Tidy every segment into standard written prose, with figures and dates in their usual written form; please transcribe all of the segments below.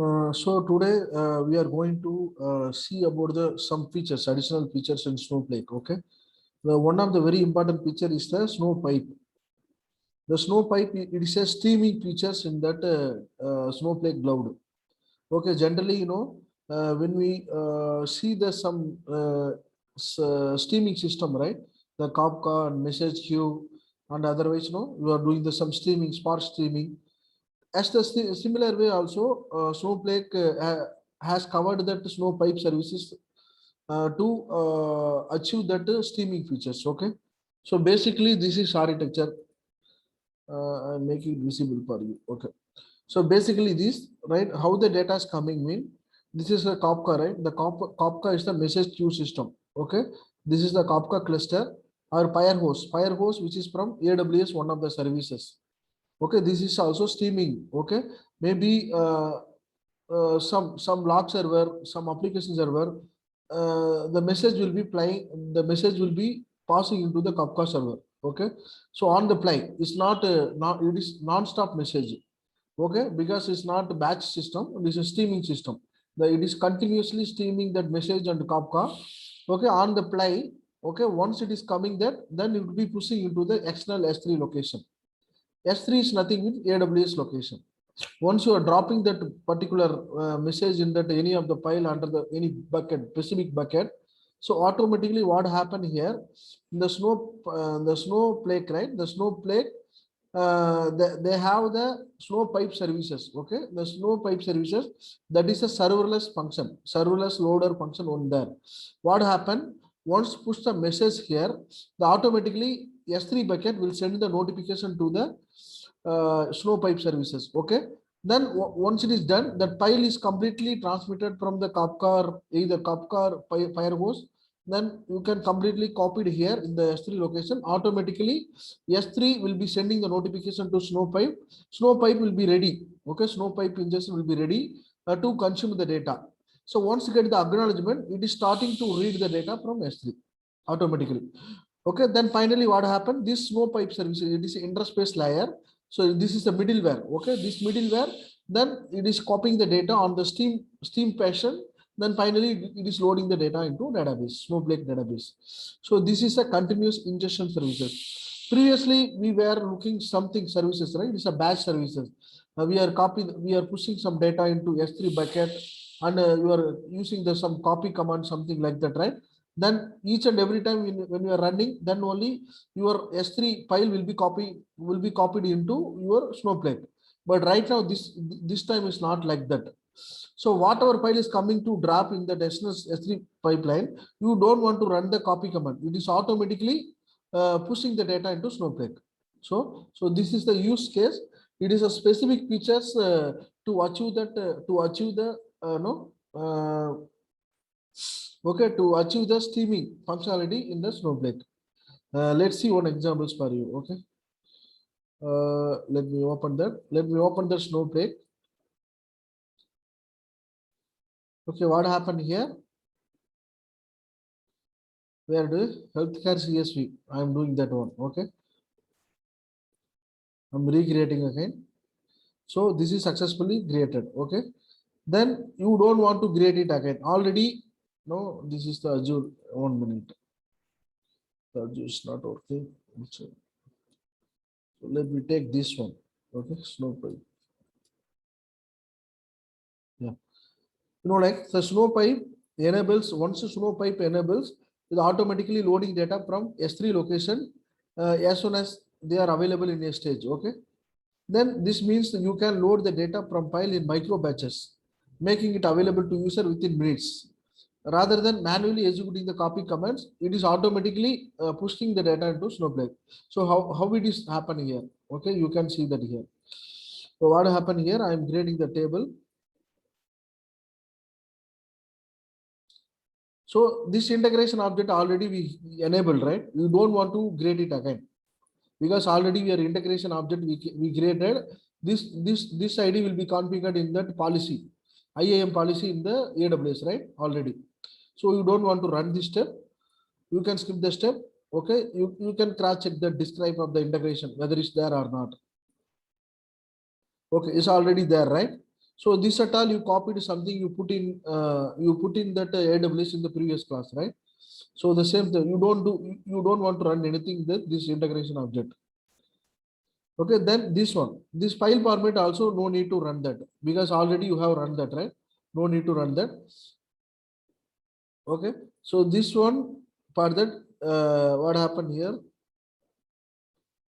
So today we are going to see about the some features, additional features in Snowflake. Okay, one of the very important feature is the snow pipe. The snow pipe it is a streaming features in that Snowflake cloud. Okay, generally when we see the some streaming system, right? The Kafka and message queue and otherwise, you are doing the some streaming, sparse streaming. As the similar way also, Snowflake has covered that snow pipe services to achieve that streaming features. Okay, so basically this is architecture. I'll make it visible for you. Okay, so basically this, right, how the data is coming in. This is a Kafka, right? The Kafka is the message queue system. Okay, this is the Kafka cluster or Firehose, which is from AWS, one of the services. Okay, this is also streaming. Okay, maybe some log server, some application server, the message will be playing, the message will be passing into the Kafka server. Okay, so on the play, it's not it is non-stop message. Okay, because it's not a batch system, it is a streaming system. It is continuously streaming that message and Kafka. Okay, on the play. Okay, once it is coming there, then it will be pushing into the external S3 location. S3 is nothing with AWS location. Once you are dropping that particular message in that any of the file under the any bucket, specific bucket, so automatically what happened here, the snowflake, right? The snowflake, they have the snow pipe services. Okay, the snow pipe services, that is a serverless function, serverless loader function on there. What happened? Once push the message here, the automatically S3 bucket will send the notification to the snow pipe services. Okay, then once it is done, that file is completely transmitted from the Kafka or either Kafka or Firehose. Then you can completely copy it here in the S3 location. Automatically S3 will be sending the notification to snowpipe. Snowpipe will be ready. Okay, snowpipe ingestion will be ready to consume the data. So once you get the acknowledgement, it is starting to read the data from S3 automatically. Okay, then finally what happened? This snowpipe service, it is interspace layer. So this is the middleware. Okay, this middleware, then it is copying the data on the steam passion. Then finally it is loading the data into database, Snowflake database. So this is a continuous ingestion services. Previously we were looking something services, right? It's a batch services. We are pushing some data into S3 bucket, and you are using the some copy command, something like that, right? Then each and every time when you are running, then only your S3 file will be copied into your Snowflake. But right now this time is not like that. So whatever file is coming to drop in the S3 pipeline, you don't want to run the copy command. It is automatically pushing the data into Snowflake. So this is the use case. It is a specific features to achieve that okay, to achieve the streaming functionality in the Snowflake. Let's see one examples for you. Okay, let me open that. Let me open the Snowflake. Okay, what happened here? Where do healthcare CSV? I am doing that one. Okay, I'm recreating again. So this is successfully created. Okay, then you don't want to create it again. Already, no, this is the Azure. 1 minute. The Azure is not working. So let me take this one. Okay, Snowpipe. Yeah, like the Snowpipe enables, once the Snowpipe enables, it automatically loading data from S3 location as soon as they are available in a stage. Okay, then this means that you can load the data from file in micro batches, making it available to user within minutes. Rather than manually executing the copy commands, it is automatically pushing the data into Snowflake. So how it is happening here? Okay, you can see that here. So what happened here? I am creating the table. So this integration object already we enabled, right? You don't want to create it again because already your integration object we created. This ID will be configured in that policy, IAM policy in the AWS, right? Already. So you don't want to run this step. You can skip the step. Okay, you can cross check the describe of the integration whether it's there or not. Okay, it's already there, right? So this at all you copied something you put in that AWS in the previous class, right? So the same thing, you don't want to run anything that this integration object. Okay, then this file format also no need to run that because already you have run that, right? No need to run that. Okay, so this one for that, what happened here?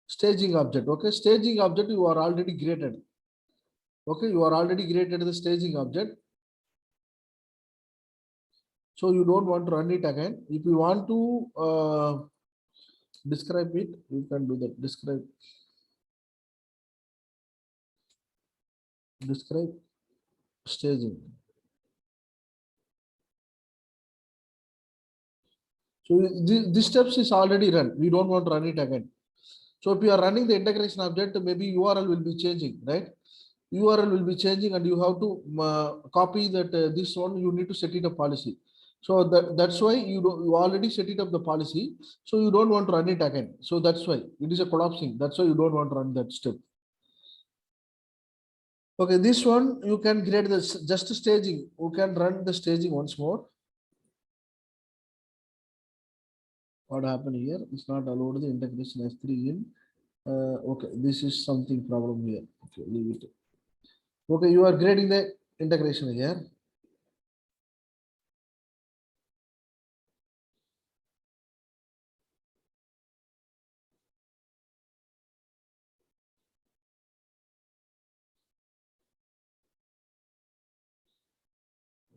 Staging object. Okay, staging object you are already created. Okay, you are already created the staging object. So you don't want to run it again. If you want to describe it, you can do that. Describe staging. So this steps is already run. We don't want to run it again. So if you are running the integration object, maybe URL will be changing, right? URL will be changing and you have to copy that this one, you need to set it a policy. So that's why you already set it up the policy. So you don't want to run it again. So that's why it is a collapsing. That's why you don't want to run that step. Okay, this one you can create this just staging. You can run the staging once more. What happened here? It's not allowed the integration S3 in. Okay, this is something problem here. Okay, leave it. Okay, you are grading the integration here.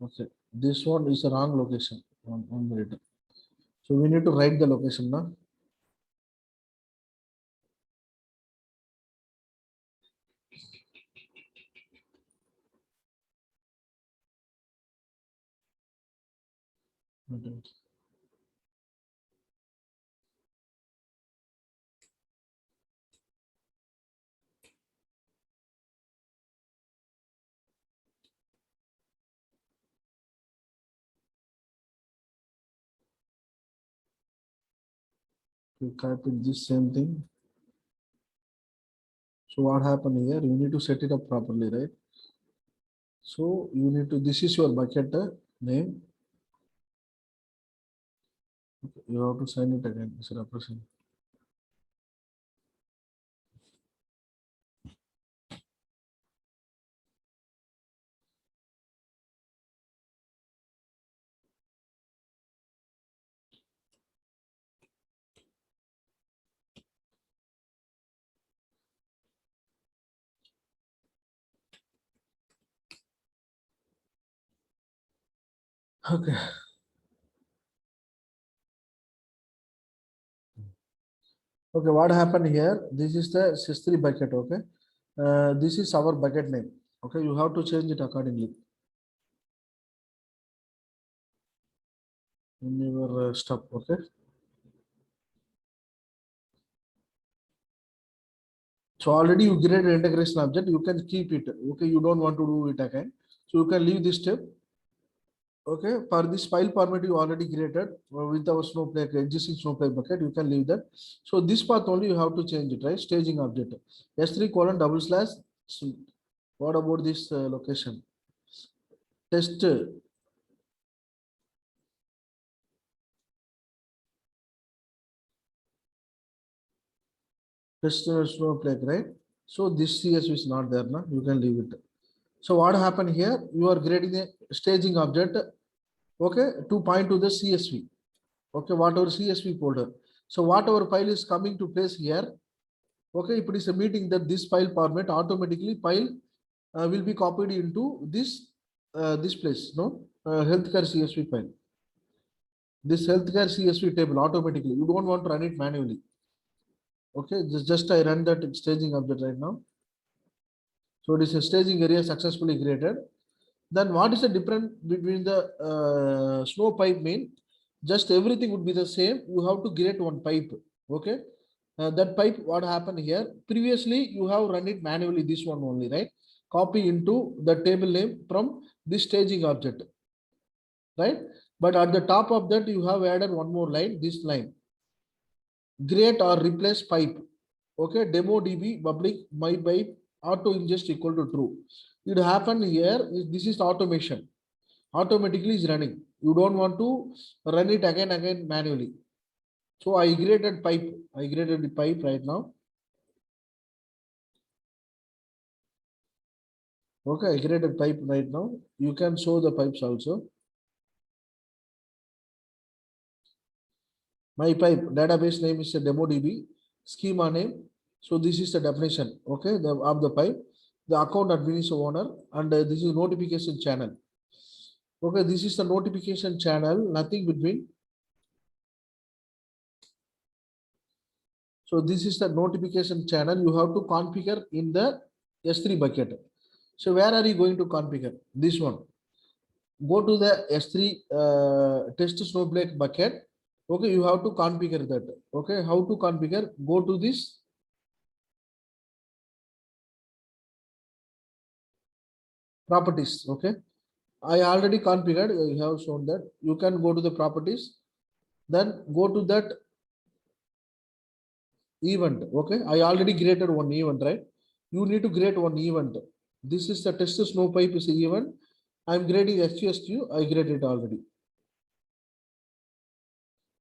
Okay, this one is a wrong location on the return. So we need to write the location now. Okay. We type in this same thing. So what happened here? You need to set it up properly, right? So you need to, this is your bucket name. Okay, you have to sign it again. It's represent. Okay. Okay, what happened here? This is the sys3 bucket. Okay. This is our bucket name. Okay, you have to change it accordingly in your stuff. Okay. So already you create an integration object, you can keep it. Okay, you don't want to do it again. So you can leave this step. Okay, for this file format you already created with our snowflake existing snowflake bucket, you can leave that. So this path only you have to change it, right? Staging object S3 colon double slash. So what about this location? Test snowflake, right? So this CSV is not there now. You can leave it. So what happened here? You are creating a staging object, okay, to point to the CSV. Okay, whatever CSV folder. So whatever file is coming to place here, okay, if it is a meeting that this file format, automatically file will be copied into this place, no, healthcare CSV file. This healthcare CSV table automatically. You don't want to run it manually. Okay, just I run that staging object right now. So it is a staging area successfully created. Then what is the difference between the snow pipe main? Just everything would be the same. You have to create one pipe. Okay. That pipe, what happened here? Previously, you have run it manually, this one only, right? Copy into the table name from this staging object, right? But at the top of that, you have added one more line, this line. Create or replace pipe. Okay. Demo DB public my pipe auto ingest equal to true. it happen here. This is automation. Automatically is running. You don't want to run it again manually. So I graded pipe. I graded the pipe right now. Okay, I graded pipe right now. You can show the pipes also. My pipe database name is a DemoDB, schema name. So this is the definition, okay, of the pipe. The account admin is owner, and this is notification channel. Okay, this is the notification channel, nothing between. So this is the notification channel. You have to configure in the S3 bucket. So where are you going to configure? This one. Go to the S3 test snowflake bucket. Okay, you have to configure that. Okay, how to configure? Go to this properties. Okay, I already configured. I have shown that. You can go to the properties, then go to that event. Okay, I already created one event, right? You need to create one event. This is the test snowpipe is the event. I'm grading SQSQ. I graded it already.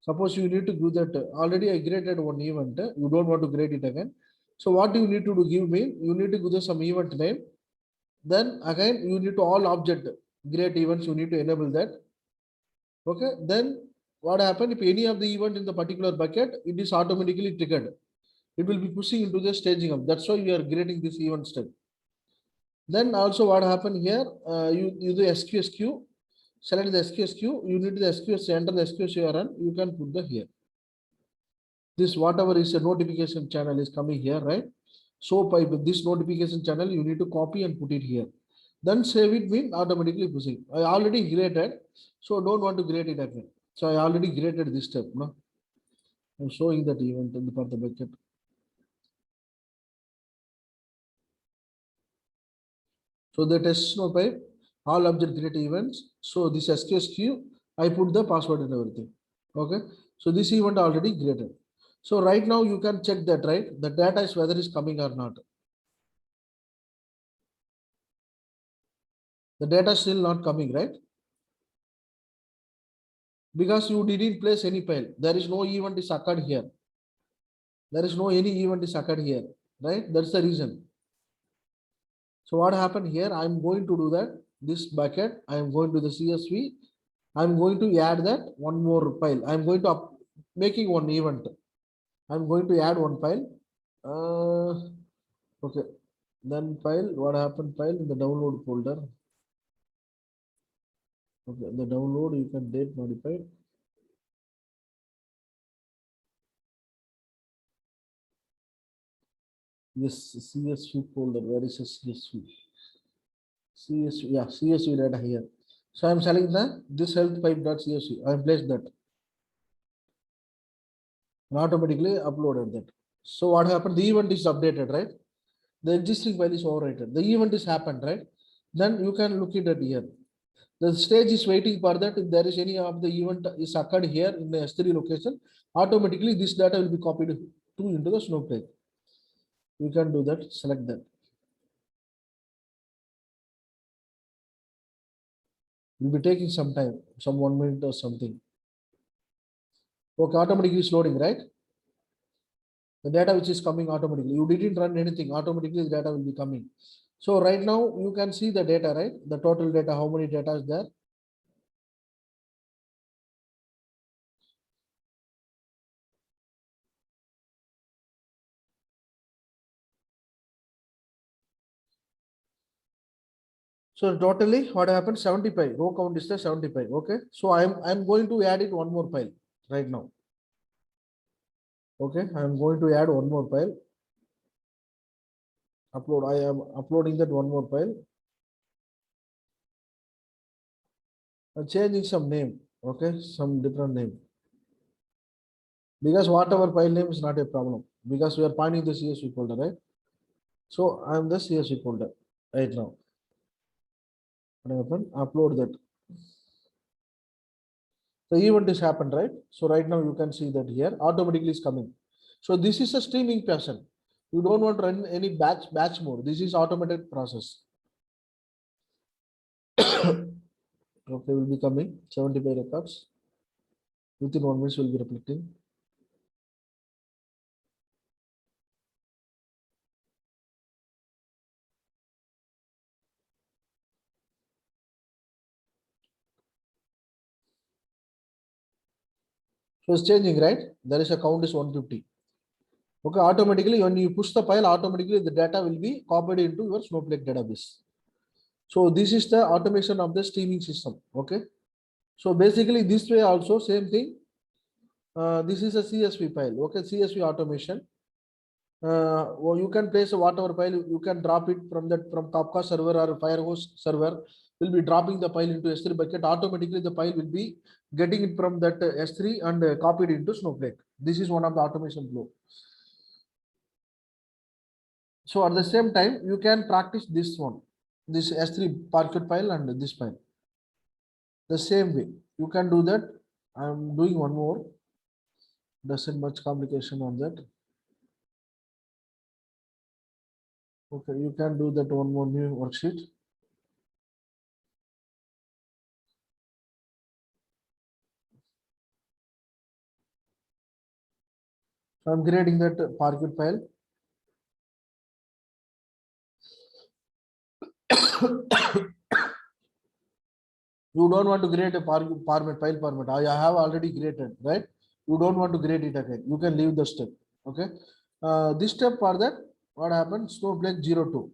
Suppose you need to do that. Already I graded one event. You don't want to grade it again. So what you need to do? Give me. You need to give some event name. Then again, you need to all object grade events. You need to enable that. Okay. Then what happened if any of the event in the particular bucket, it is automatically triggered. It will be pushing into the staging up. That's why we are grading this event step. Then also what happened here, you do SQSQ, select the SQSQ, you need the SQS, enter the SQS URL, you can put the here. This whatever is a notification channel is coming here, right? So by this notification channel, you need to copy and put it here. Then save it mean automatically pushing. I already graded, so don't want to grade it again. So I already graded this step. No? I'm showing that event in the part of the bucket. So the test snowpipe, all object create events. So this SQSQ, I put the password and everything. Okay. So this event already created. So right now you can check that, right? The data is whether it's coming or not. The data is still not coming, right? Because you didn't place any file. There is no event is occurred here. There is no any event is occurred here, right? That's the reason. So what happened here? I'm going to do that. This bucket, I'm going to the CSV. I'm going to add that one more file. I'm going to making one event. I'm going to add one file. Okay. Then file, what happened file in the download folder. Okay, the download you can date modify. Yes, CSV folder. Where is the CSV? CSV, yeah, CSV data here. So I'm selling the this health pipe.csv. I placed that and automatically uploaded that. So what happened? The event is updated, right? The existing file is overwritten. The event is happened, right? Then you can look at it here. The stage is waiting for that. If there is any of the event is occurred here in the S3 location, automatically this data will be copied to into the snowflake. You can do that. Select that. Will be taking some time, some 1 minute or something. Okay, automatically is loading, right? The data which is coming automatically. You didn't run anything. Automatically the data will be coming. So right now you can see the data, right? The total data, how many data is there? So totally what happened? 75. Row count is the 75. Okay. So I'm going to add it one more file right now. Okay, I'm going to add one more file. Upload. I am uploading that one more file. I'm changing some name. Okay, some different name. Because whatever file name is not a problem. Because we are finding the CSV folder, right? So I'm the CSV folder right now. What happened? Upload that. The event is happened, right? So right now you can see that here automatically is coming. So this is a streaming pattern. You don't want to run any batch mode. This is automated process. Okay, will be coming 75 records. Within 1 minute will be reflecting. So it's changing, right? There is a count is 150. Okay, automatically when you push the file, automatically the data will be copied into your Snowflake database. So this is the automation of the streaming system. Okay. So basically this way also same thing. This is a CSV file. Okay, CSV automation. Or you can place a whatever file, you can drop it from that from Kafka server or Firehose server. Will be dropping the file into S3 bucket. Automatically the file will be getting it from that S3 and copied into Snowflake. This is one of the automation flow. So at the same time, you can practice this one, this S3 parquet file and this file. The same way you can do that. I'm doing one more. Doesn't much complication on that. Okay, you can do that one more new worksheet. So I'm creating that parquet file. You don't want to create a format file format. I have already created, right? You don't want to create it again. You can leave the step. Okay. This step for that, what happened? Snowflake 02.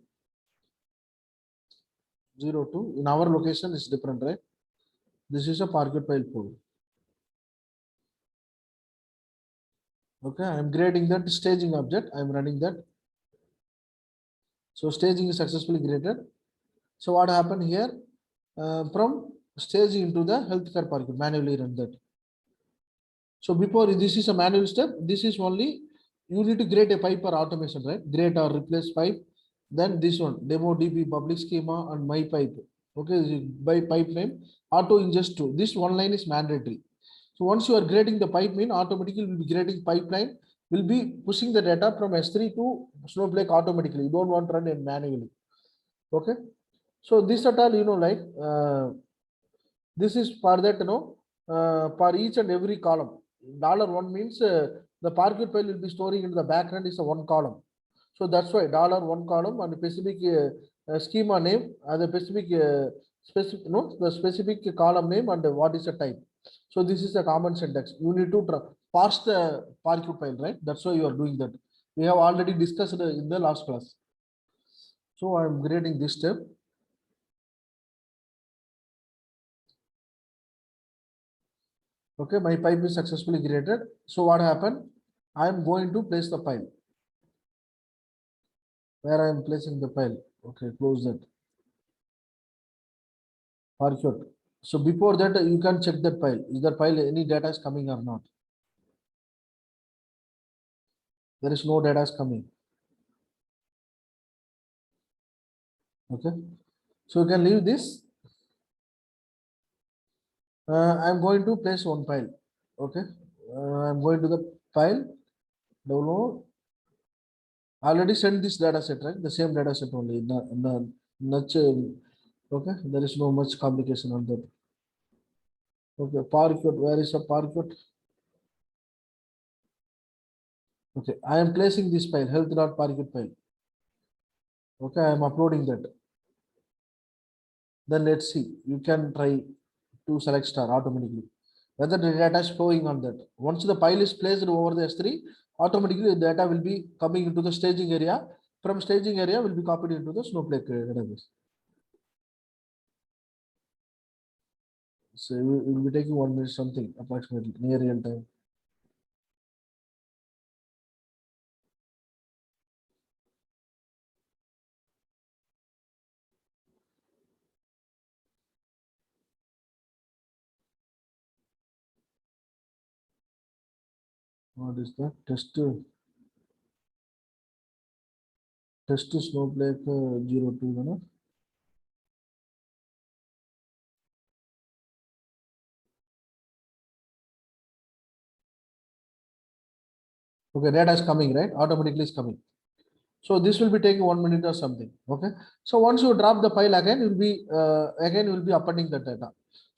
02 in our location is different, right? This is a parquet file pool. Okay, I'm creating that staging object. I'm running that. So staging is successfully created. So what happened here? From staging into the healthcare parquet, manually run that. So before this is a manual step, this is only you need to create a pipe or automation, right? Create or replace pipe. Then this one, demo DB public schema and my pipe. Okay, by pipe name, auto ingest to. This one line is mandatory. So once you are creating the pipe mean, automatically will be creating pipeline, will be pushing the data from S3 to Snowflake automatically. You don't want to run it manually. Okay. So this at all, like this is for that, for each and every column. $1 means the parquet file will be storing in the background is a one column. So that's why $1 column and specific schema name and the specific the specific column name and what is the type. So this is a common syntax. You need to parse the parquet file, right? That's why you are doing that. We have already discussed in the last class. So I'm creating this step. Okay, my pipe is successfully created. So what happened? I am going to place the file. Where I am placing the file. Okay, close that. Parquet. So before that, you can check that file. Is that file any data is coming or not? There is no data is coming. Okay. So you can leave this. I'm going to place one file. Okay. I'm going to the file. Download. Already sent this data set, right? The same data set only. Okay. There is no much complication on that. Okay. Parquet. Where is the parquet? Okay. I am placing this file, health.parquet file. Okay. I am uploading that. Then let's see. You can try to select star automatically. Whether the data is flowing on that. Once the file is placed over the S3, automatically the data will be coming into the staging area. From staging area will be copied into the Snowflake database. So we will be taking 1 minute something approximately near real time. What is that? Test Snowflake 02. Okay, data is coming, right? Automatically is coming. So this will be taking 1 minute or something. Okay. So once you drop the file again, you'll be again you will be appending the data.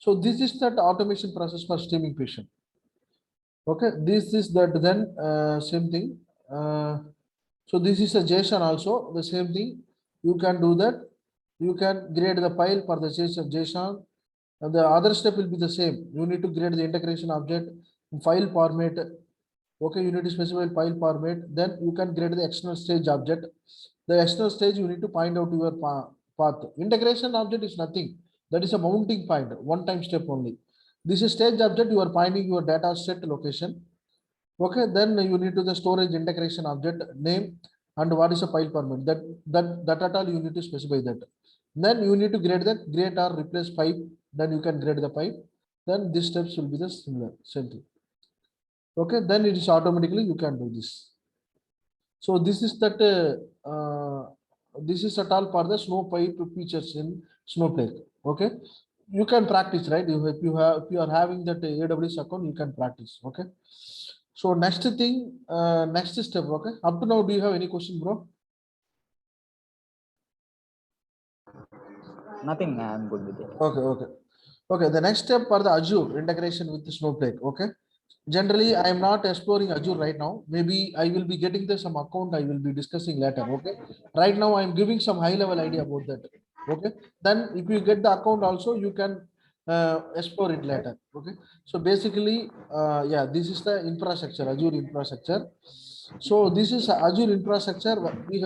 So this is that automation process for streaming patient. Okay, this is that then same thing. So this is a JSON also, the same thing. You can do that. You can grade the file for the JSON. And the other step will be the same. You need to grade the integration object, file format. Okay, you need to specify file format. Then you can grade the external stage object. The external stage you need to find out your path. Integration object is nothing. That is a mounting point, one time step only. This is stage object. You are finding your data set location. Okay, then you need to the storage integration object name and what is a file format. That at all you need to specify that. Then you need to grade the create or replace pipe. Then you can grade the pipe. Then these steps will be the similar, same thing. Okay, then it is automatically you can do this. So this is that this is at all for the snowpipe features in snowflake. Okay, you can practice, right? If you are having that AWS account, you can practice. Okay. So next thing, next step. Okay. Up to now, do you have any question, bro? Nothing. I'm good with it. Okay. The next step for the Azure integration with the snowflake. Okay. Generally, I am not exploring Azure right now. Maybe I will be getting the some account. I will be discussing later. Okay. Right now, I am giving some high level idea about that. Okay. Then if you get the account also, you can explore it later. Okay. So basically, yeah, this is the infrastructure, Azure infrastructure. So this is Azure infrastructure.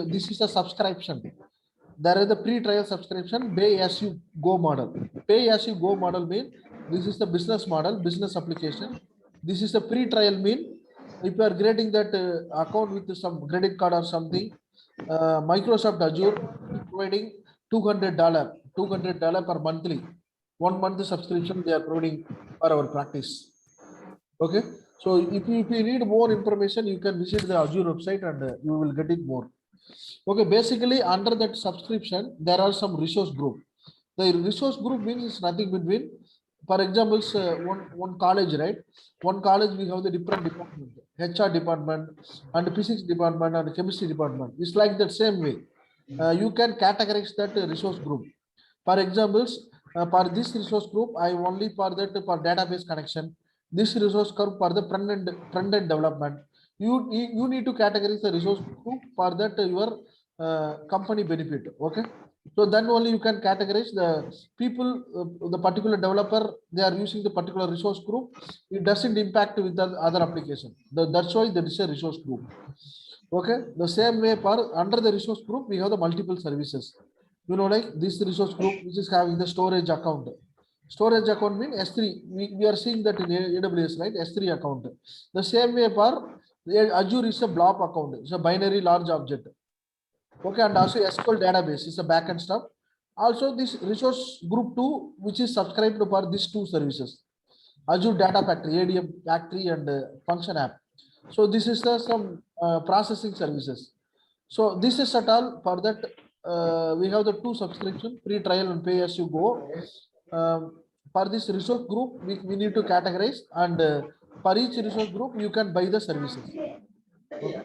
This is a subscription. There is the pre-trial subscription, pay as you go model. Pay as you go model mean this is the business model, business application. This is a pre-trial mean if you are creating that account with some credit card or something, Microsoft Azure is providing $200 per monthly. 1 month subscription they are providing for our practice. Okay. So if you need more information, you can visit the Azure website and you will get it more. Okay, basically under that subscription, there are some resource group. The resource group means it's nothing between, for example, one college, right? One college we have the different department, HR department and physics department and chemistry department. It's like that same way. You can categorize that resource group. For examples, for this resource group, I only for that for database connection. This resource group for the front end development. You need to categorize the resource group for that your company benefit. Okay. So then only you can categorize the people, the particular developer, they are using the particular resource group. It doesn't impact with the other application. That's why there is a resource group. Okay. The same way for under the resource group, we have the multiple services. You know, like this resource group, which is having the storage account. Storage account means S3. We are seeing that in AWS, right? S3 account. The same way for Azure is a blob account. It's a binary large object. Okay, and also SQL database is a backend stuff. Also, this resource group 2, which is subscribed for these two services, Azure Data Factory, ADM Factory, and Function App. So this is the some processing services. So this is at all for that. We have the two subscription, free trial and pay as you go. For this resource group, we need to categorize, and for each resource group, you can buy the services. Okay.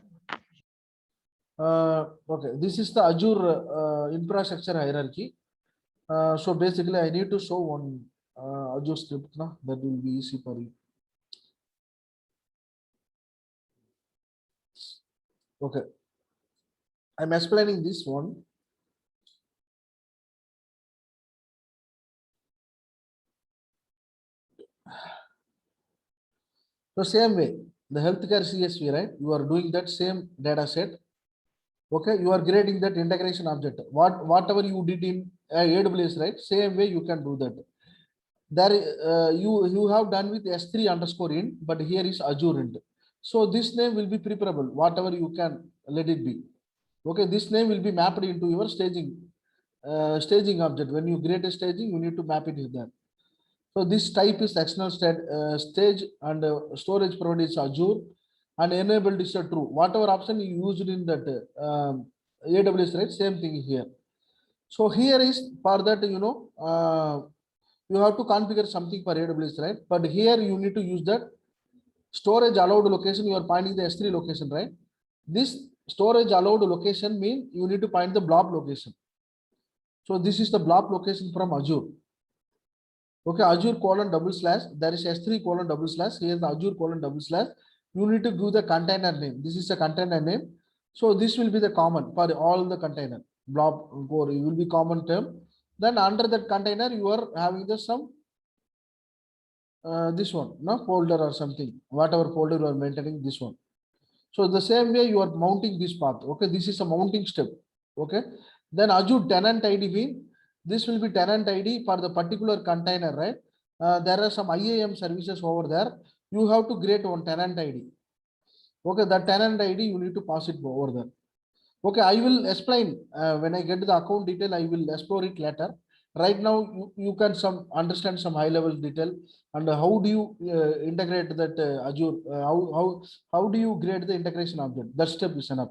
Okay, this is the Azure infrastructure hierarchy. So basically, I need to show one Azure script now that will be easy for you. Okay, I'm explaining this one. So same way, the healthcare CSV, right? You are doing that same data set. Okay, you are creating that integration object. Whatever you did in AWS, right? Same way you can do that. There you have done with S3 underscore int, but here is Azure int. So this name will be preferable. Whatever you can let it be. Okay, this name will be mapped into your staging object. When you create a staging, you need to map it in there. So this type is external stage and storage provided is Azure and enabled is a true. Whatever option you used in that AWS, right? Same thing here. So here is for that, you have to configure something for AWS, right? But here you need to use that storage allowed location. You are finding the S3 location, right? This storage allowed location means you need to find the blob location. So this is the blob location from Azure. Okay, Azure colon double slash. There is S3 colon double slash. Here the Azure colon double slash. You need to give the container name. This is a container name. So this will be the common for all the container. Blob core, it will be common term. Then under that container, you are having the some this one, no folder or something. Whatever folder you are maintaining, this one. So the same way you are mounting this path. Okay, this is a mounting step. Okay, then Azure tenant ID mean this will be tenant ID for the particular container, right? There are some IAM services over there. You have to create one tenant ID. Okay, that tenant ID you need to pass it over there. Okay, I will explain when I get to the account detail. I will explore it later. Right now, you can some understand some high level detail and how do you integrate that Azure? How do you create the integration object? That step is enough,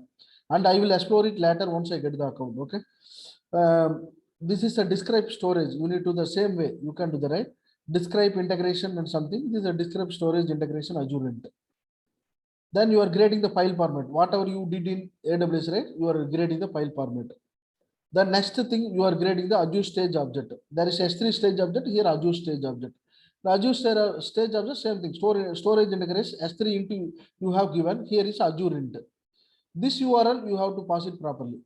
and I will explore it later once I get the account. Okay, this is a describe storage. You need to the same way. You can do the right describe integration and something. This is a describe storage integration Azure int. Then you are grading the file format. Whatever you did in AWS, right? You are grading the file format. The next thing you are grading the Azure stage object. There is S3 stage object, here Azure stage object. The Azure stage object, same thing. Storage integration S3 into you have given. Here is Azure int. This URL you have to pass it properly.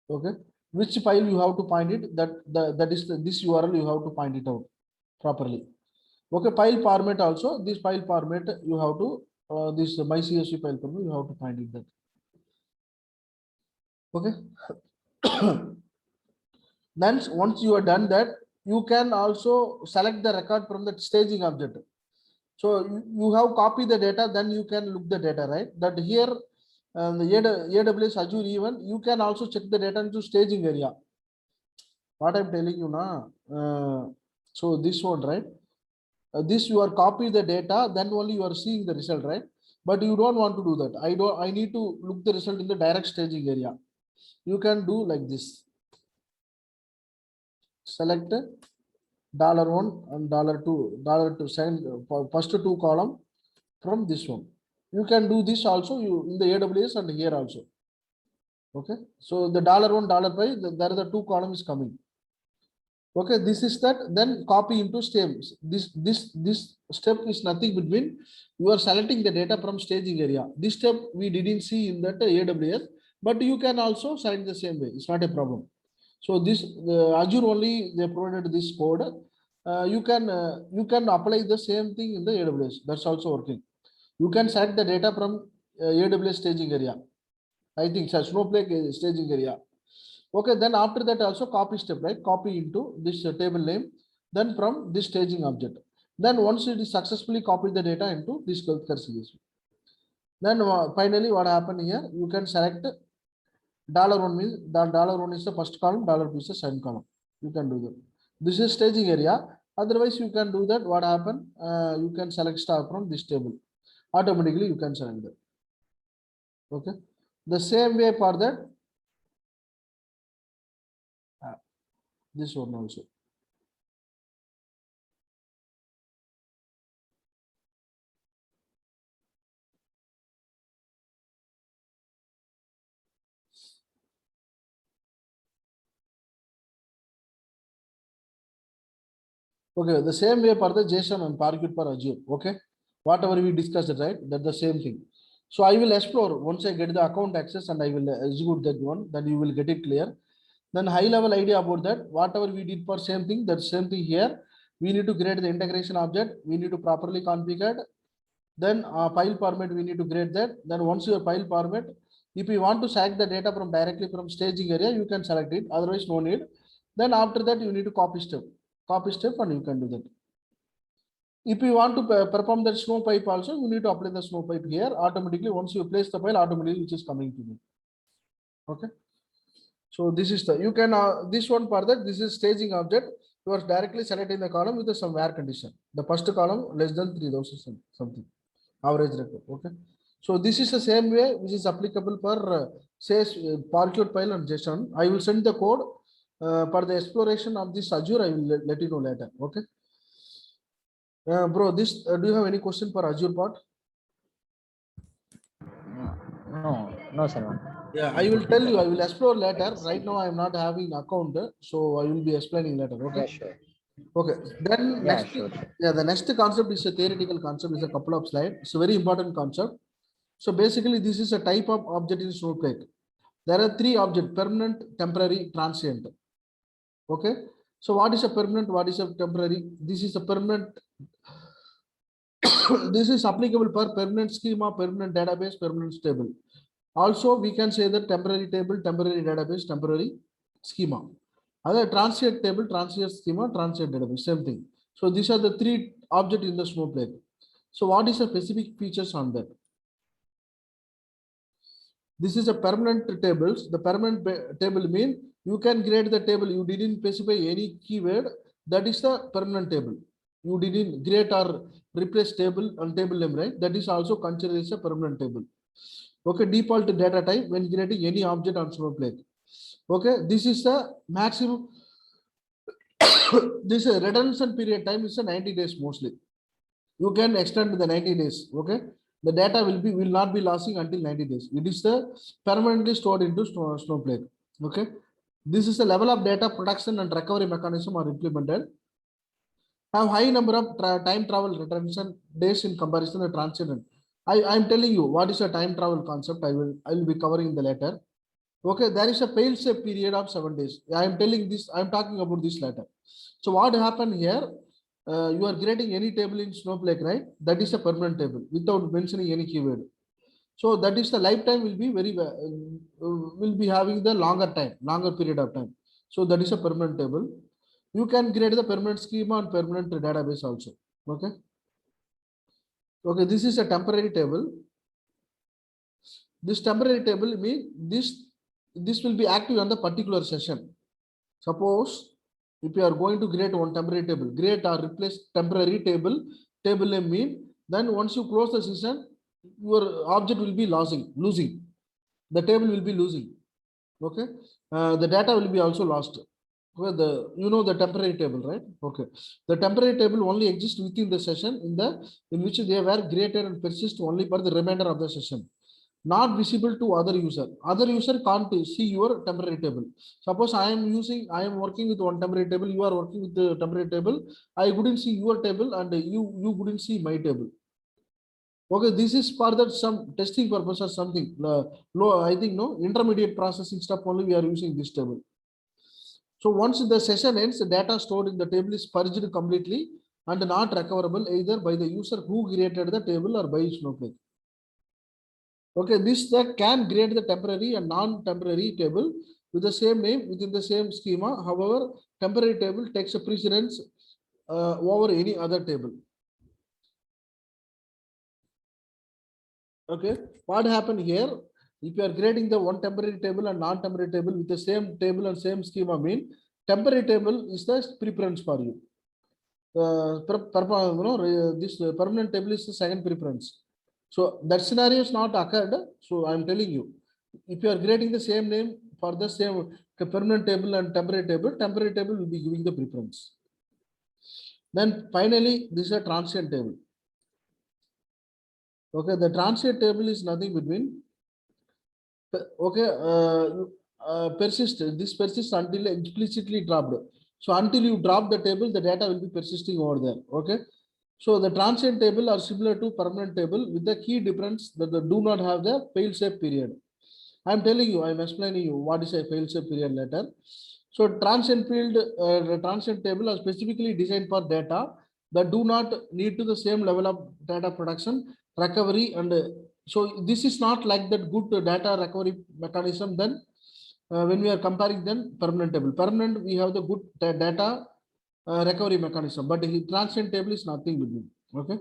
Okay. Which file you have to find it? That is this URL you have to find it out properly. Okay, file format also. This file format you have to this my CSV file format you have to find it that. Okay. Then once you are done that, you can also select the record from the staging object. So you have copied the data, then you can look the data, right? That here the AWS Azure even you can also check the data into staging area. What I'm telling you now. So this one, right? This you are copy the data, then only you are seeing the result, right? But you don't want to do that. I need to look the result in the direct staging area. You can do like this. Select $1 and $2 send first two column from this one. You can do this also you in the AWS and here also. Okay, so the $1, $5, there are the two columns coming. Okay, this is that. Then copy into steps. This step is nothing between you are selecting the data from staging area. This step we didn't see in that AWS, but you can also select the same way. It's not a problem. So this Azure only they provided this code. You can apply the same thing in the AWS. That's also working. You can select the data from AWS staging area. I think snowflake staging area. Okay, then after that also copy step, right? Copy into this table name, then from this staging object. Then once it is successfully copied the data into this CSV. Then finally what happened here? You can select $1 means the $1 is the first column, $2 is the second column. You can do that. This is staging area. Otherwise, you can do that. What happened? You can select star from this table. Automatically, you can select that. Okay. The same way for that. This one also. Okay, the same way for the JSON and Parquet for Azure. Okay, whatever we discussed, right? That's the same thing. So I will explore once I get the account access and I will execute that one. Then you will get it clear. Then high level idea about that. Whatever we did for same thing, that same thing here. We need to create the integration object. We need to properly configure. Then file format we need to create that. Then once your file format, if you want to select the data from directly from staging area, you can select it. Otherwise, no need. Then after that, you need to copy step and you can do that. If you want to perform that snowpipe also, you need to apply the snowpipe here. Automatically, once you place the file, automatically which is coming to me. Okay. So this is the you can this one for that. This is staging object. You are directly selecting the column with some where condition. The first column less than 3000 something average record. Okay. So this is the same way which is applicable for say Parquet file and JSON. I will send the code for the exploration of this Azure. I will let you know later. Okay. Bro, this do you have any question for Azure part? No, sir. Yeah, I will tell you. I will explore later. Right now, I am not having account, so I will be explaining later. Okay. Yeah, sure. Okay. Then Yeah, next, sure. yeah, the next concept is a theoretical concept. Is a couple of slides. It's a very important concept. So basically, this is a type of object in snowflake. There are three objects: permanent, temporary, transient. Okay. So what is a permanent? What is a temporary? This is a permanent. This is applicable for permanent schema, permanent database, permanent table. Also, we can say that temporary table, temporary database, temporary schema. Other transient table, transient schema, transient database, same thing. So these are the three objects in the snowflake. So what is the specific features on that? This is a permanent tables. The permanent table mean you can create the table. You didn't specify any keyword. That is the permanent table. You didn't create or replace table on table name, right? That is also considered as a permanent table. Okay, default data type when creating any object on snowflake. Okay, this is the maximum. This redemption period time is a 90 days mostly. You can extend the 90 days. Okay, the data will not be losing until 90 days. It is the permanently stored into snowflake. Okay, this is the level of data production and recovery mechanism are implemented. Have high number of time travel retention days in comparison to transient. I am telling you what is a time travel concept. I will be covering the later. Okay, there is a fail safe period of 7 days. I am telling this. I am talking about this later. So what happened here? You are creating any table in snowflake, right? That is a permanent table without mentioning any keyword. So that is the lifetime will be will be having the longer period of time. So that is a permanent table. You can create the permanent schema and permanent database also. Okay. Okay, this is a temporary table. This temporary table means this will be active on the particular session. Suppose if you are going to create one temporary table, create or replace temporary table name mean, then once you close the session, your object will be losing. The table will be losing. Okay, the data will be also lost. Okay, the temporary table, right? Okay, the temporary table only exists within the session in which they were created and persist only for the remainder of the session, not visible to other user. Other user can't see your temporary table. Suppose I am working with one temporary table, you are working with the temporary table. I couldn't see your table and you couldn't see my table. Okay, this is for that some testing purpose or something. Low, I think no intermediate processing stuff only we are using this table. So once the session ends, the data stored in the table is purged completely and not recoverable either by the user who created the table or by Snowflake. Okay, this can create the temporary and non-temporary table with the same name within the same schema. However, temporary table takes a precedence over any other table. Okay, what happened here? If you are creating the one temporary table and non-temporary table with the same table and same schema, mean temporary table is the preference for you. This permanent table is the second preference. So that scenario is not occurred. So I'm telling you, if you are creating the same name for the same permanent table and temporary table will be giving the preference. Then finally, this is a transient table. Okay, the transient table is nothing between. Okay, persist. This persists until explicitly dropped. So until you drop the table, the data will be persisting over there. Okay. So the transient table are similar to permanent table with the key difference that they do not have the fail-safe period. I'm telling you, I'm explaining you what is a fail-safe period later. So transient table are specifically designed for data that do not need to the same level of data production, recovery, and so this is not like that good data recovery mechanism. Then when we are comparing then permanent table, permanent we have the good data recovery mechanism, but the transient table is nothing between. Okay,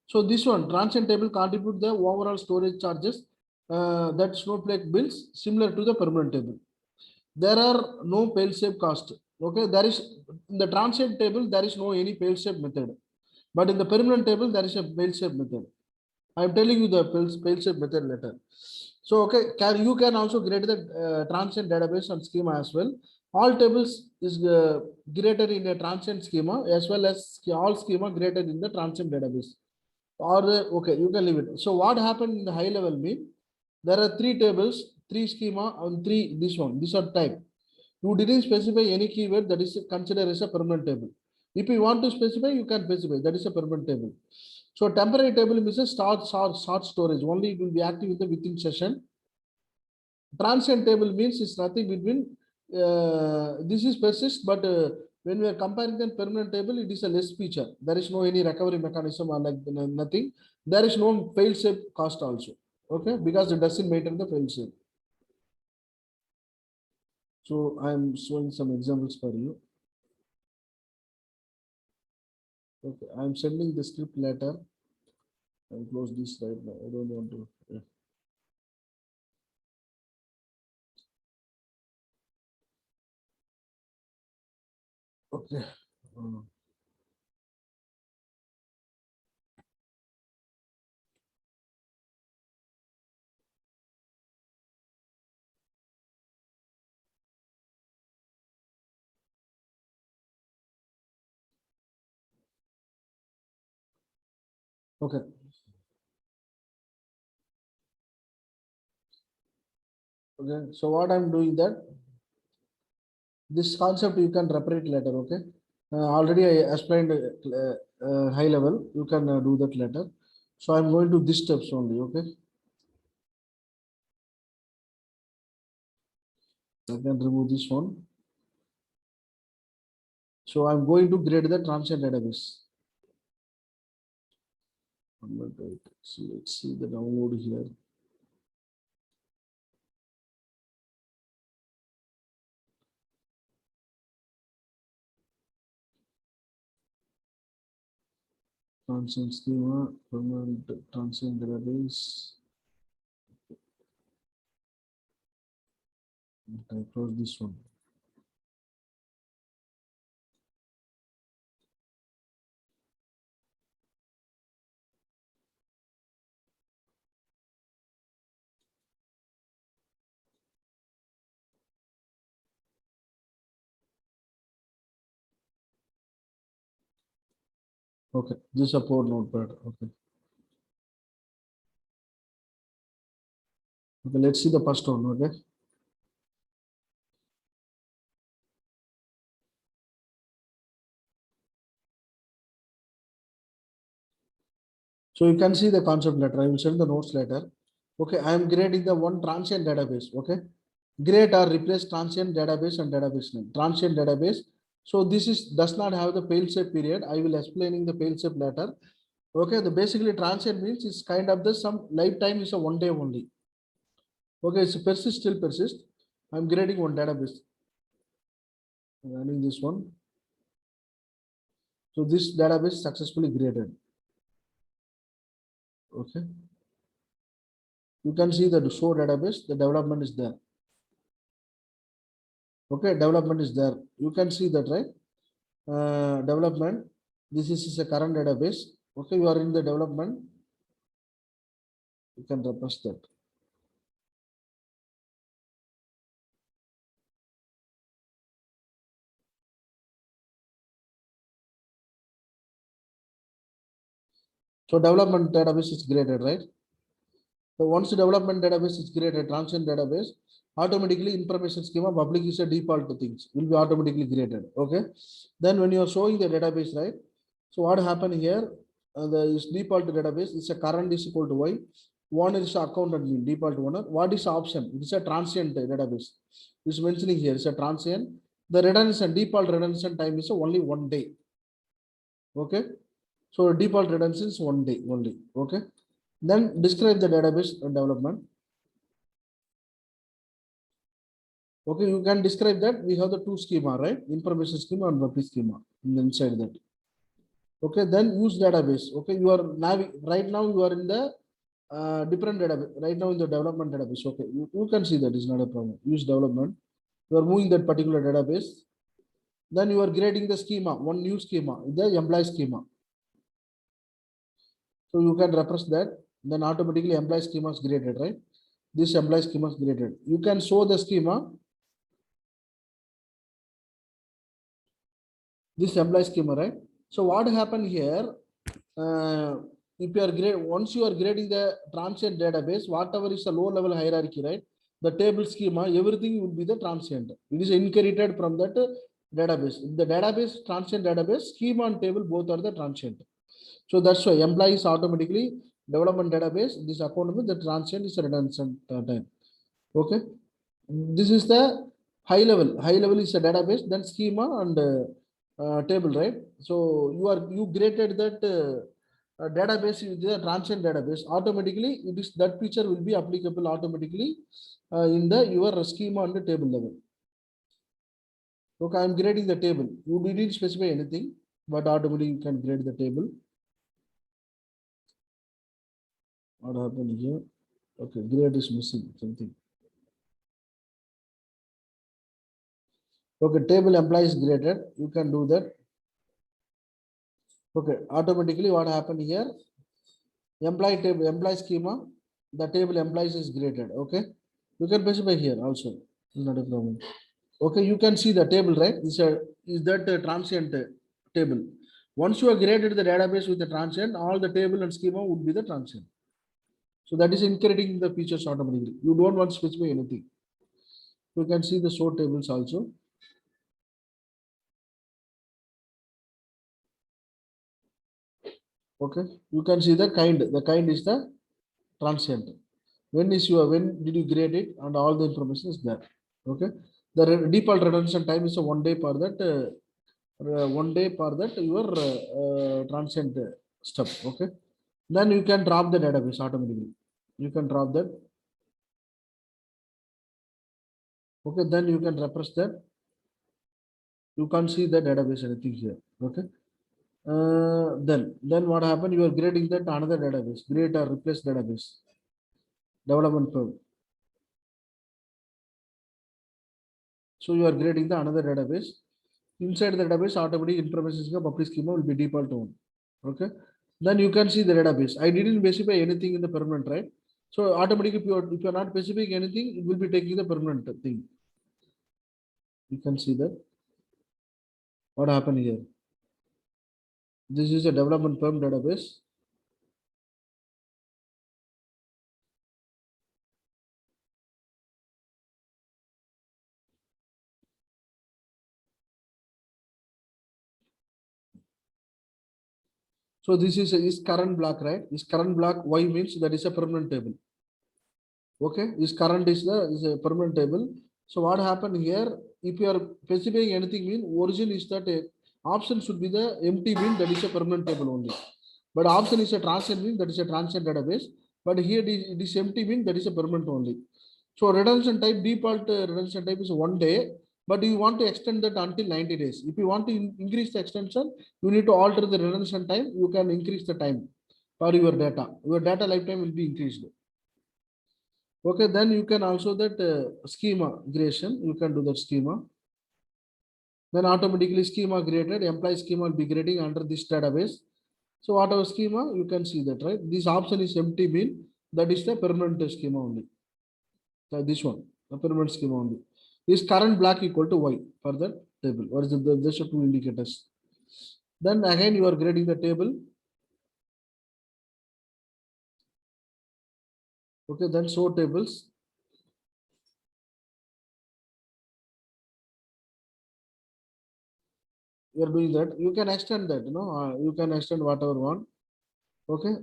so this one transient table contribute the overall storage charges that Snowflake builds similar to the permanent table. There are no fail-safe cost. Okay, there is in the transient table there is no any fail-safe method, but in the permanent table there is a fail-safe method. I am telling you the fail-safe method later. So okay, you can also create the transient database and schema as well. All tables is created in a transient schema as well as all schema created in the transient database. Or okay, you can leave it. So what happened in the high level mean there are three tables, three schema, and three this one. These are type. You didn't specify any keyword that is considered as a permanent table. If you want to specify, you can specify. That is a permanent table. So temporary table means a start storage. Only it will be active in the within session. Transient table means it's nothing between. This is persist, but when we are comparing the permanent table, it is a less feature. There is no any recovery mechanism or like nothing. There is no fail-safe cost also. Okay, because it doesn't maintain the fail-safe. So I'm showing some examples for you. Okay, I'm sending the script later. I'll close this right now. I don't want to. Yeah. Okay. Okay. Okay. So what I'm doing that this concept you can repeat later. Okay. Already I explained high level. You can do that later. So I'm going to these steps only. Okay. I can remove this one. So I'm going to grade the transient database. So let's see the download here. Transient schema, permanent transient database. I close this one. Okay, this is a support notepad. Okay. Okay, let's see the first one. Okay. So you can see the concept letter. I will send the notes later. Okay, I am grading the one transient database. Okay, grade or replace transient database and database name. Transient database. So this is does not have the fail-safe period. I will explaining the fail-safe later. Okay, the basically transient means it's kind of the some lifetime is a 1 day only. Okay, it's persist still persist. I'm grading one database. I'm running this one. So this database successfully graded. Okay. You can see that the show database, the development is there. Okay, development is there. You can see that, right? Development. This is a current database. Okay, you are in the development. You can repress that. So development database is graded, right? So once the development database is graded, transient database, automatically information schema public is a default things will be automatically graded. Okay. Then when you are showing the database, right? So what happened here? The default database is a current is equal to y. One is account admin, default owner. What is option? It is a transient database. This mentioning here is a transient. The redundant default redundant time is only 1 day. Okay. So default redundancy is 1 day only. Okay. Then describe the database development. Okay, you can describe that. We have the two schema, right? Information schema and public schema inside that. Okay, then use database. Okay, you are right now you are in the different database. Right now in the development database. Okay, you can see that is not a problem. Use development. You are moving that particular database. Then you are grading the schema, one new schema, the employee schema. So you can repress that. Then automatically employee schema is graded, right? This employee schema is graded. You can show the schema. This employee schema, right? So what happened here? If you are once you are grading the transient database, whatever is the low level hierarchy, right? The table schema, everything will be the transient. It is inherited from that database. In the database, transient database, schema and table both are the transient. So that's why employees automatically development database. This account with the transient is a redundant time. Okay. This is the high level. High level is a database, then schema and table, right? So you created that database is the transient database. Automatically, it is that feature will be applicable automatically in the your schema and the table level. Okay, I'm grading the table. You didn't specify anything, but automatically you can grade the table. What happened here? Okay, grade is missing something. Okay, table employees graded. You can do that. Okay, automatically what happened here? Employee table, employee schema, the table employees is graded. Okay, you can specify here also. Not a problem. Okay, you can see the table, right? Is that a transient table? Once you have graded the database with the transient, all the table and schema would be the transient. So that is incorporating the features automatically. You don't want to specify anything. You can see the sort tables also. Okay, you can see the kind. The kind is the transient. When did you grade it, and all the information is there. Okay, the default redemption time is a 1 day for that. 1 day for that your transient step. Okay, then you can drop the database automatically. You can drop that. Okay, then you can repress that. You can see the database anything here. Okay. Then what happened? You are grading that another database, create or replace database, development firm. So you are grading the another database. Inside the database, automatic information public schema will be default to 1. Okay. Then you can see the database. I didn't specify anything in the permanent, right? So automatically, if you are not specifying anything, it will be taking the permanent thing. You can see that. What happened here? This is a development firm database. So this is current block, right? Is current block Y means that is a permanent table. Okay, is current is a permanent table. So what happened here? If you are specifying anything, mean origin is that option should be the empty mean that is a permanent table only. But option is a transient mean that is a transient database. But here it is empty mean that is a permanent only. So redemption type default redemption type is 1 day, but you want to extend that until 90 days. If you want to increase the extension, you need to alter the redemption time. You can increase the time for your data. Your data lifetime will be increased. Okay, then you can also that schema creation. You can do that schema. Then automatically schema created. Employee schema will be creating under this database. So whatever schema, you can see that, right? This option is empty mean that is the permanent schema only. So this one, the permanent schema only. Is current black equal to Y for the table? What is the these are two indicators. Then again you are grading the table. Okay, then show tables. You are doing that. You can extend that, you can extend whatever one. Okay,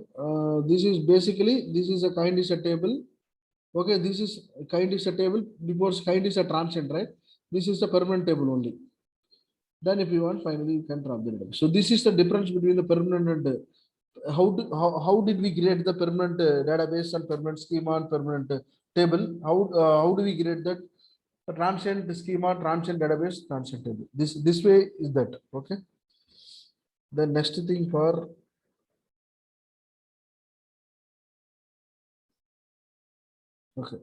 this is basically this is a kind is a table. Okay, this is kind is a table before kind is a transient, right? This is a permanent table only. Then if you want, finally you can drop the database. So this is the difference between the permanent and how did we create the permanent database and permanent schema and permanent table? How do we create that? The transient schema, transient database, transient table. This way is that. Okay. The next thing for okay.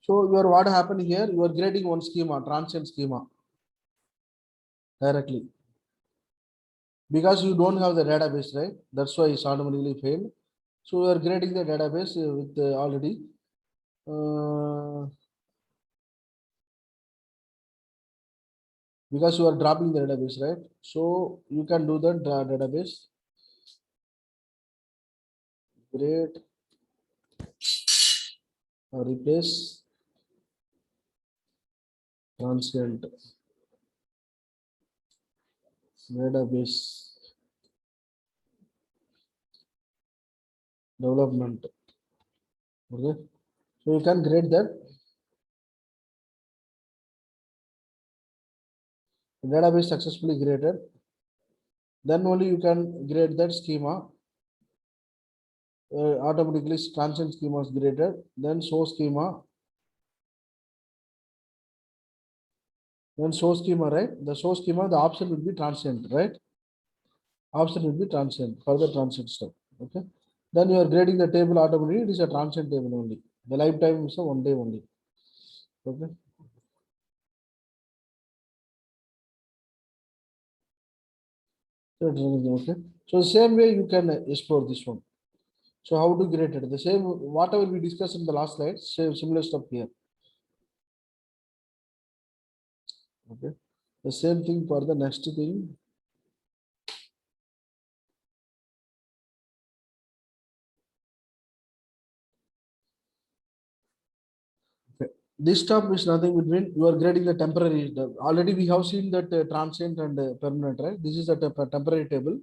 So your what happened here? You are creating one schema, transient schema directly because you don't have the database, right? That's why it's automatically failed. So we are creating the database with already. Because you are dropping the database, right? So you can do the database. Great. replace transient database development. Okay, so you can grade that database successfully graded. Then only you can grade that schema. Automatically transient schema is graded. Then source schema. Then source schema, right? The source schema, the option will be transient, right? Option will be transient, further transient step. Okay. Then you are grading the table automatically. It is a transient table only. The lifetime is a 1 day only. Okay. Okay. So the same way you can explore this one. So how to grade it? The same whatever we discussed in the last slide, same similar stuff here. Okay. The same thing for the next thing. Okay. This term is nothing between you are grading the temporary. Already we have seen that transient and permanent, right? This is a temporary table.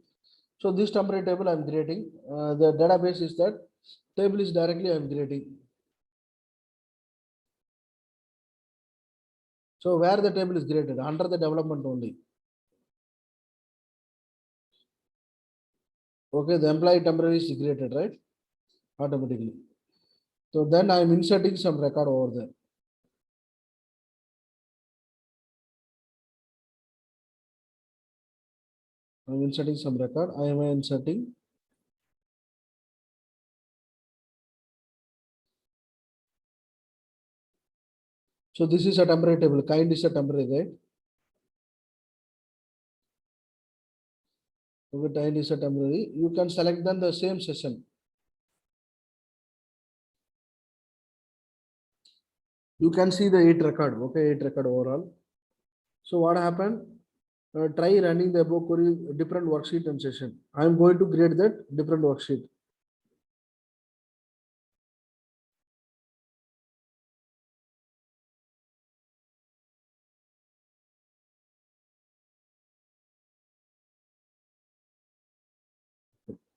So this temporary table I'm grading. The database is that table is directly I'm grading. So where the table is graded under the development only. Okay, the employee temporary is graded, right? Automatically. So then I'm inserting some record over there. I'm inserting some record. I am inserting. So this is a temporary table. Kind is a temporary, right? Okay, kind is a temporary. You can select then the same session. You can see the 8 record. Okay, 8 record overall. So what happened? Try running the above query different worksheet and session. I am going to grade that different worksheet.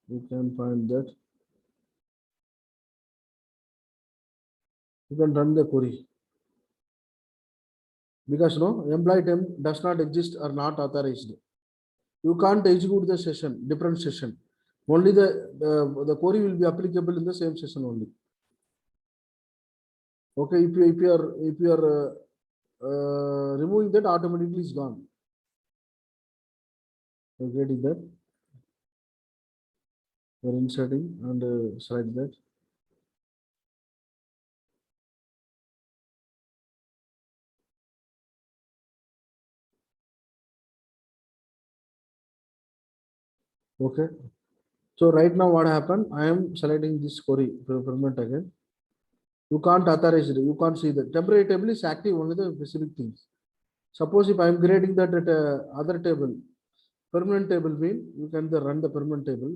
You can find that. You can run the query. Because no employee term does not exist or not authorized. You can't execute the session, different session. Only the query will be applicable in the same session only. Okay, if you are removing that, automatically is gone. You're getting that. You're inserting and select that. Okay. So right now what happened? I am selecting this query permanent again. You can't authorize it. You can't see the temporary table is active only the specific things. Suppose if I am grading that at other table, permanent table mean you can run the permanent table.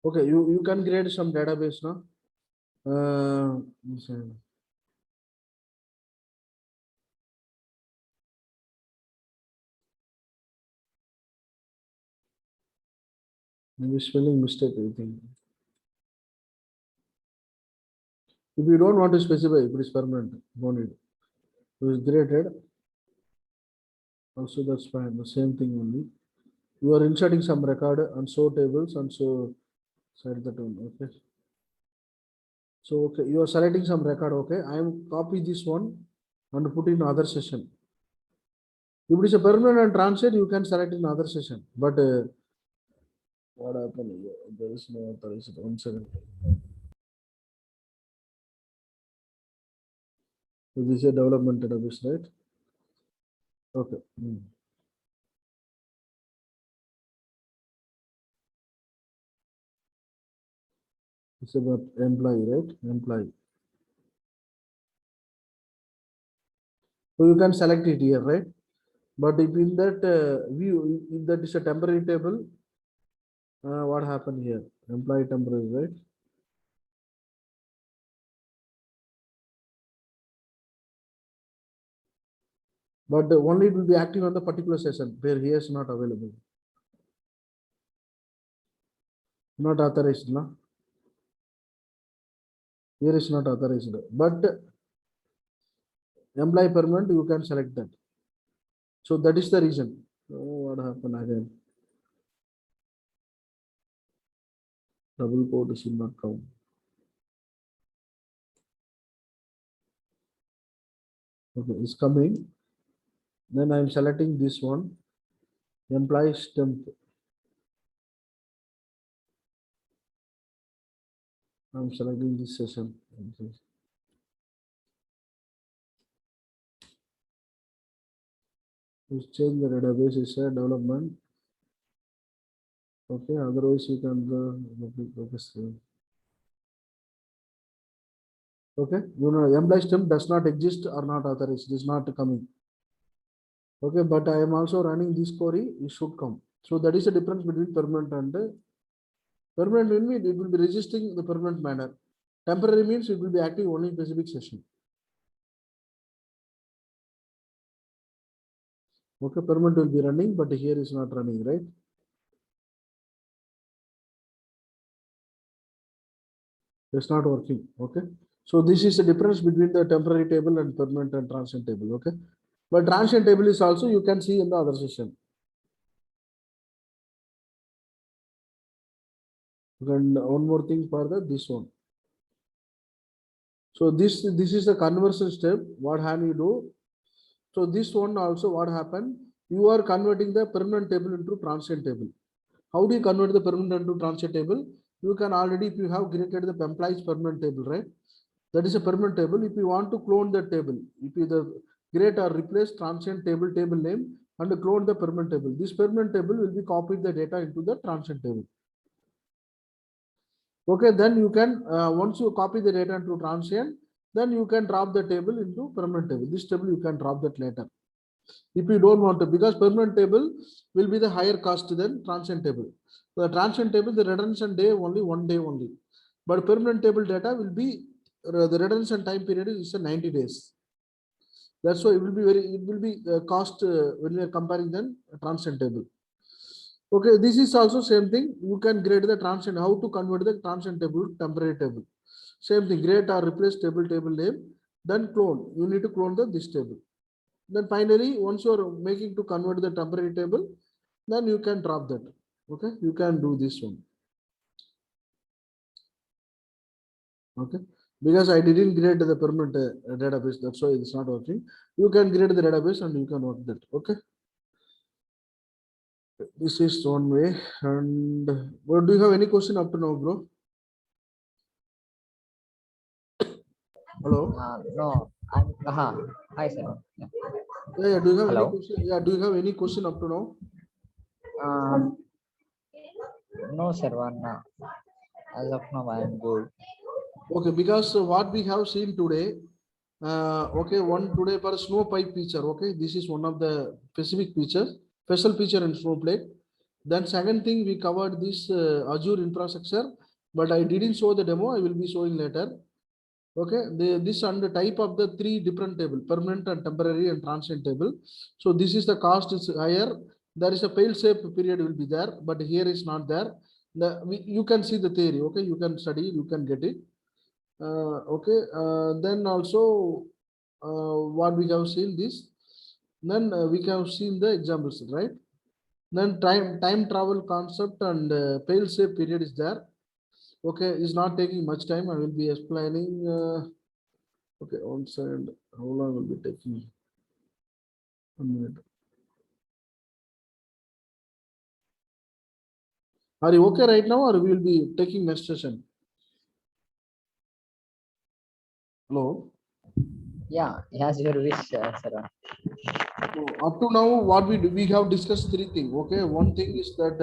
Okay, you can grade some database now. Maybe spelling mistake, I think. If you don't want to specify, if it is permanent, no need. It is graded. Also, that's fine. The same thing only. You are inserting some record and so tables and so set that one. Okay. So okay, you are selecting some record. Okay, I am copy this one and put in other session. If it is a permanent and transient, you can select in other session. But what happened here? There is no authorization. 1 second. So this is a development database, right? Okay. It's about employee, right? Employee. So you can select it here, right? But if in that view, if that is a temporary table, what happened here? Employee temporary, right? But only it will be active on the particular session where he is not available. Not authorized, no? Here is not authorized. But employee permanent, you can select that. So that is the reason. Oh, what happened again? Double quote should not count. Okay, it's coming. Then I'm selecting this one. Employee temp. I'm selecting this session. Let's change the database is a development. Okay, otherwise you can okay, you know, employee temp does not exist or not authorized. It is not coming. Okay, but I am also running this query. It should come. So that is the difference between permanent and permanent means it will be registering the permanent manner. Temporary means it will be active only in specific session. Okay, permanent will be running, but here is not running, right? It's not working. Okay. So this is the difference between the temporary table and permanent and transient table. Okay. But transient table is also you can see in the other session. And one more thing for this one. So this is the conversion step. What can you do? So this one also what happened? You are converting the permanent table into transient table. How do you convert the permanent into transient table? You can already, if you have created the employees permanent table, right? That is a permanent table. If you want to clone the table, if you the create or replace transient table name and clone the permanent table, this permanent table will be copied the data into the transient table. Okay, then you can once you copy the data into transient, then you can drop the table into permanent table. This table you can drop that later. If you don't want to, because permanent table will be the higher cost than transient table. The transient table, the redundant day only 1 day only, but permanent table data will be the redundant time period is 90 days. That's why it will be cost when we are comparing then transient table. Okay, this is also same thing. You can grade the transient, how to convert the transient table to temporary table. Same thing, grade or replace table name, then clone. You need to clone this table. Then finally, once you are making to convert the temporary table, then you can drop that. Okay, you can do this one. Okay, because I didn't grade the permanent database, that's why it's not working. You can grade the database and you can work that. Okay, this is one way. And do you have any question up to now, bro? Hello. No, I'm. Hi, sir. Yeah. Yeah. Do you have any Hello. question? Yeah. Do you have any question up to now? No, sir. As of now, I am good. Okay, because what we have seen today, okay, one today for snowpipe feature. Okay, this is one of the specific features, special feature in snowflake. Then second thing we covered this Azure infrastructure, but I didn't show the demo. I will be showing later. Okay, this and the type of the three different table, permanent and temporary and transient table. So this is the cost is higher. There is a fail safe period will be there, but here is not there. You can see the theory. Okay, you can study, you can get it. Okay, then also what we have seen this, then we have seen the examples, right? Then time travel concept and fail safe period is there. Okay, is not taking much time. I will be explaining. Okay, on side, how long will be taking? 1 minute. Are you okay right now, or we will be taking next session? Hello. Yeah, as your wish, sir. So up to now, what we do, we have discussed three things. Okay, one thing is that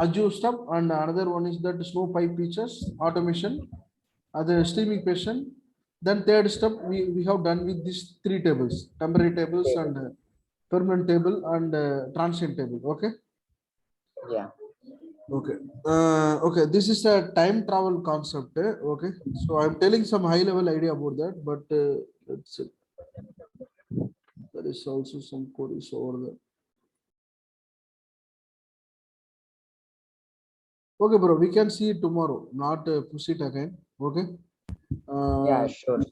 Azure stuff, and another one is that snowpipe features, automation, other streaming patient. Then third step we have done with these three tables: temporary tables Table. and permanent table and transient table. Okay. Yeah. Okay. Okay. This is a time travel concept. Okay. So I'm telling some high level idea about that, but let's see. There is also some code is over there. Okay, bro. We can see it tomorrow. Not push it again. Okay. Yeah, Uh, sure.